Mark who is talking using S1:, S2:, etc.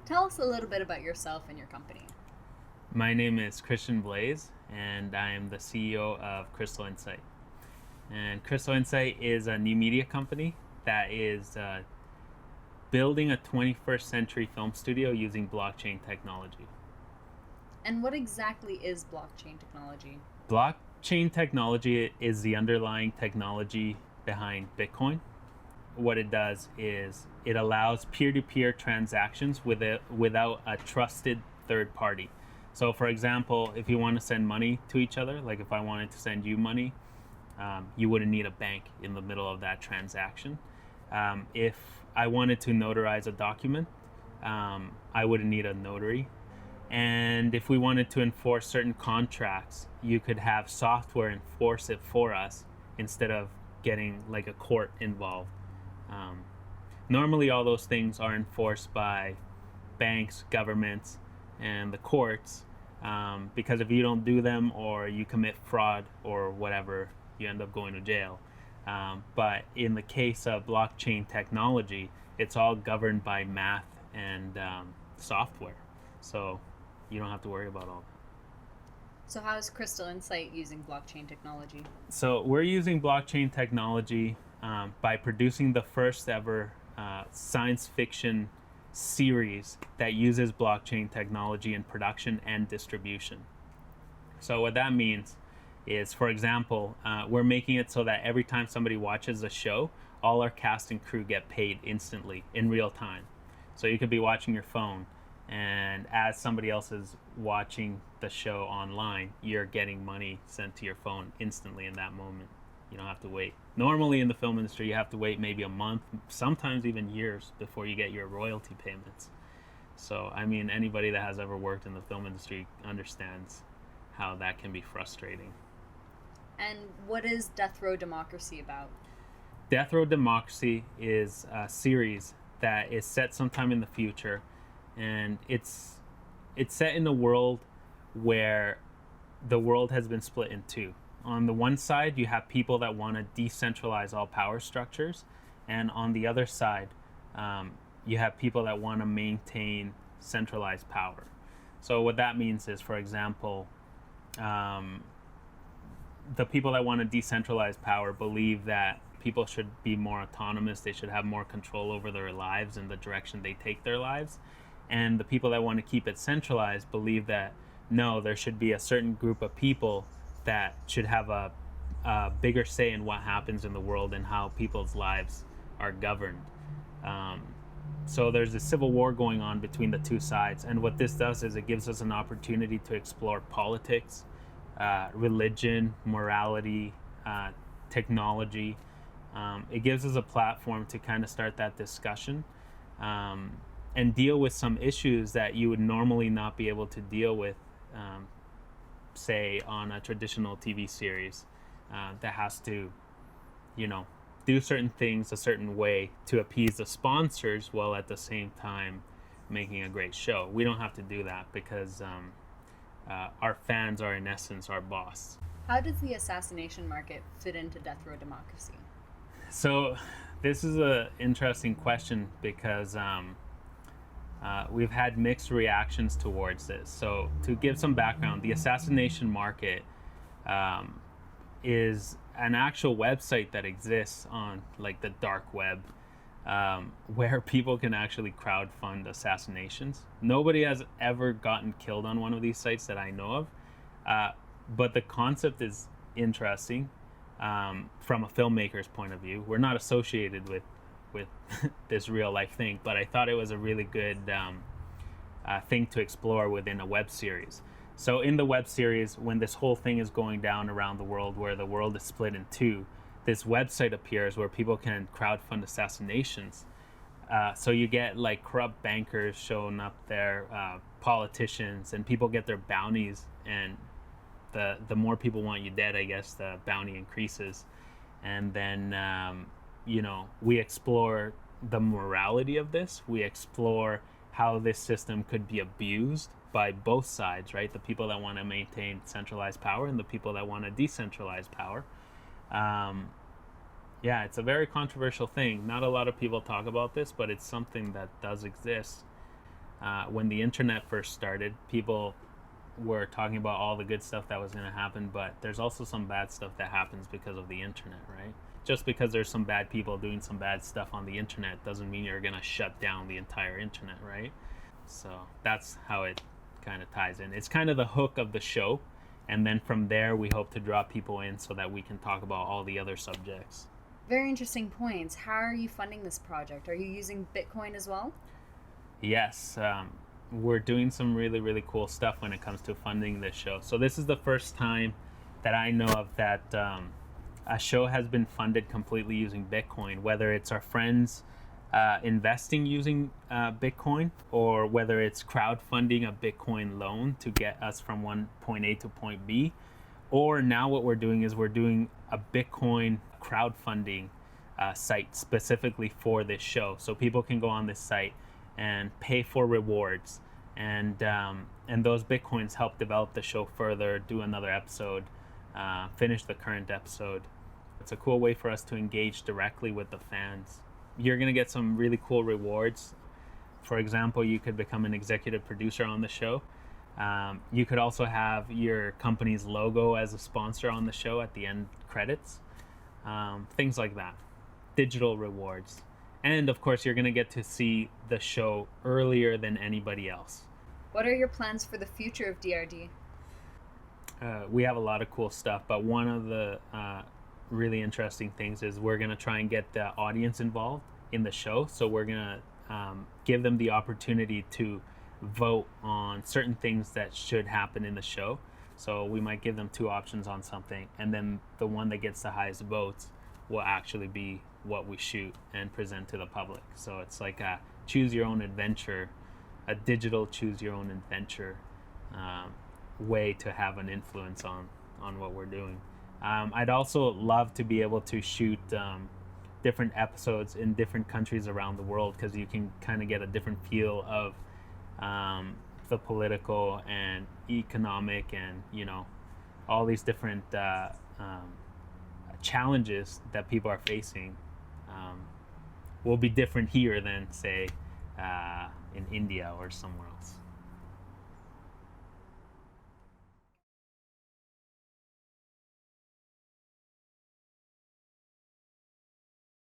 S1: Tell us a little bit about yourself and your company.
S2: My name is Christian Blaze, and I am the CEO of Crystal Insight. And Crystal Insight is a new media company that is building a 21st century film studio using blockchain technology.
S1: And what exactly is blockchain technology?
S2: Blockchain technology is the underlying technology behind Bitcoin. What it does is it allows peer-to-peer transactions without a trusted third party. So for example, if you want to send money to each other, like if I wanted to send you money, you wouldn't need a bank in the middle of that transaction. If I wanted to notarize a document, I wouldn't need a notary. And if we wanted to enforce certain contracts, you could have software enforce it for us instead of getting like a court involved. Normally all those things are enforced by banks, governments, and the courts, because if you don't do them or you commit fraud or whatever, you end up going to jail. But in the case of blockchain technology, it's all governed by math and software. So you don't have to worry about all that.
S1: So how is Crystal Insight using blockchain technology?
S2: So we're using blockchain technology by producing the first ever science fiction series that uses blockchain technology in production and distribution. So what that means is, for example, we're making it so that every time somebody watches a show, all our cast and crew get paid instantly in real time. So you could be watching your phone, and as somebody else is watching the show online, you're getting money sent to your phone instantly in that moment. You don't have to wait. Normally in the film industry, you have to wait maybe a month, sometimes even years, before you get your royalty payments. So, I mean, anybody that has ever worked in the film industry understands how that can be frustrating.
S1: And what is Death Row Democracy about?
S2: Death Row Democracy is a series that is set sometime in the future, and it's set in a world where the world has been split in two. On the one side, you have people that want to decentralize all power structures, and on the other side, you have people that want to maintain centralized power. So what that means is, for example, the people that want to decentralize power believe that people should be more autonomous, they should have more control over their lives and the direction they take their lives. And the people that want to keep it centralized believe that no, there should be a certain group of people that should have a bigger say in what happens in the world and how people's lives are governed. So there's a civil war going on between the two sides, and what this does is it gives us an opportunity to explore politics, religion, morality, technology. It gives us a platform to kind of start that discussion and deal with some issues that you would normally not be able to deal with, say on a traditional TV series that has to, do certain things a certain way to appease the sponsors while at the same time making a great show. We don't have to do that because our fans are in essence our boss.
S1: How does the Assassination Market fit into Death Row Democracy?
S2: So this is an interesting question because we've had mixed reactions towards this. So to give some background, the Assassination Market is an actual website that exists on like the dark web, where people can actually crowdfund assassinations. Nobody has ever gotten killed on one of these sites that I know of, but the concept is interesting from a filmmaker's point of view. We're not associated with this real life thing, but I thought it was a really good thing to explore within a web series. So in the web series, when this whole thing is going down around the world, where the world is split in two, this website appears where people can crowdfund assassinations. So you get like corrupt bankers showing up there, politicians, and people get their bounties, and the more people want you dead, I guess, the bounty increases. And then we explore the morality of this. We explore how this system could be abused by both sides, right? The people that want to maintain centralized power and the people that want to decentralize power. It's a very controversial thing. Not a lot of people talk about this, but it's something that does exist. when the internet first started, people were talking about all the good stuff that was going to happen, but there's also some bad stuff that happens because of the internet, right? Just because there's some bad people doing some bad stuff on the internet doesn't mean you're going to shut down the entire internet, right? So that's how it kind of ties in. It's kind of the hook of the show, and then from there we hope to draw people in so that we can talk about all the other subjects.
S1: Very interesting points. How are you funding this project? Are you using Bitcoin as well?
S2: Yes, we're doing some really, really cool stuff when it comes to funding this show. So this is the first time that I know of that a show has been funded completely using Bitcoin, whether it's our friends investing using Bitcoin, or whether it's crowdfunding a Bitcoin loan to get us from one point A to point B, or now what we're doing is we're doing a Bitcoin crowdfunding site specifically for this show. So people can go on this site and pay for rewards, and those Bitcoins help develop the show further, do another episode, finish the current episode. It's a cool way for us to engage directly with the fans. You're going to get some really cool rewards. For example, you could become an executive producer on the show. You could also have your company's logo as a sponsor on the show at the end credits. Things like that. Digital rewards. And of course, you're going to get to see the show earlier than anybody else.
S1: What are your plans for the future of DRD?
S2: We have a lot of cool stuff, but one of the really interesting things is we're going to try and get the audience involved in the show. So we're going to give them the opportunity to vote on certain things that should happen in the show. So we might give them two options on something, and then the one that gets the highest votes will actually be what we shoot and present to the public. So it's like a choose your own adventure, a digital choose your own adventure way to have an influence on what we're doing. I'd also love to be able to shoot different episodes in different countries around the world, because you can kind of get a different feel of the political and economic and, you know, all these different challenges that people are facing will be different here than, say, in India or somewhere else.